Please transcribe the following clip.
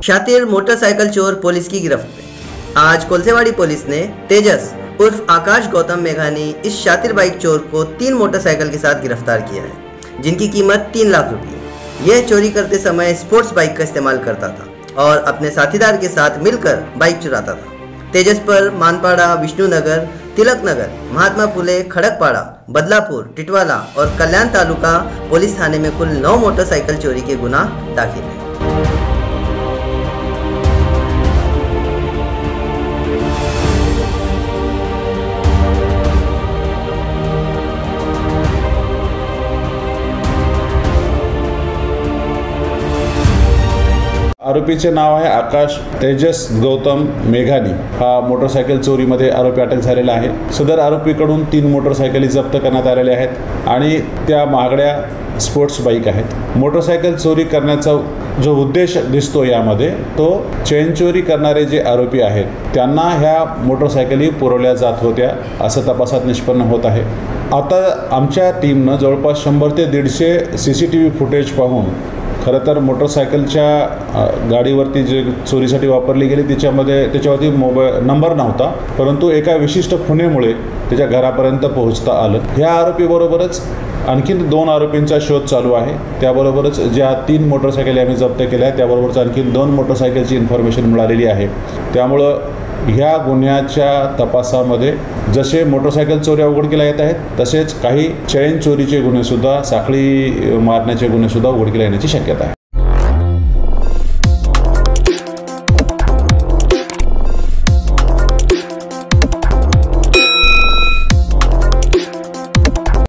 शातिर मोटरसाइकिल चोर पुलिस की गिरफ्त में। आज कोलसेवाड़ी पुलिस ने तेजस उर्फ आकाश गौतम मेघानी इस शातिर बाइक चोर को 3 मोटरसाइकिल के साथ गिरफ्तार किया है, जिनकी कीमत 3 लाख रुपये है। यह चोरी करते समय स्पोर्ट्स बाइक का इस्तेमाल करता था और अपने साथीदार के साथ मिलकर बाइक चुराता था। तेजस पर मानपाड़ा, विष्णुनगर, तिलक नगर, महात्मा फुले, खड़कपाड़ा, बदलापुर, टिटवाला और कल्याण तालुका पुलिस थाने में कुल 9 मोटरसाइकिल चोरी के गुनाह दाखिल हैं। आरोपीचे नाव आहे आकाश तेजस गौतम मेघानी। हा मोटरसायकल चोरीमध्ये आरोपी अटक झालेला आहे। सदर आरोपीकडून 3 मोटरसायकली जप्त करण्यात आलेल्या आहेत आणि त्या महागड्या स्पोर्ट्स बाईक आहेत। मोटरसायकल चोरी करण्याचा जो उद्देश दिसतो यामध्ये तो चेन चोरी करणारे जे आरोपी आहेत त्यांना ह्या मोटरसायकली पुरवल्या जात होत्या असं तपासात निष्पन्न होत आहे। आता आमच्या टीमनं जवळपास 100 ते 150 CCTV फुटेज पाहून खरं तर मोटरसायकलच्या गाडीवरती जे चोरीसाठी वापरली गेली त्याच्यावरती मोबाईल नंबर नव्हता, परंतु एका विशिष्ट खुणेमुळे त्याच्या घरापर्यंत पोहोचता आलं। ह्या आरोपीबरोबरच आणखीन 2 आरोपींचा शोध चालू आहे। त्याबरोबरच ज्या 3 मोटरसायकली आम्ही जप्त केल्या त्याबरोबरच आणखीन 2 मोटरसायकलची इन्फॉर्मेशन मिळालेली आहे। त्यामुळं ह्या गुन्ह्याच्या तपासामध्ये जसे मोटरसायकल चोऱ्या उघडकीला येत आहेत तसेच काही चैन चोरीचे गुन्हेसुद्धा, साखळी मारण्याचे गुन्हेसुद्धा उघडकीला येण्याची शक्यता आहे।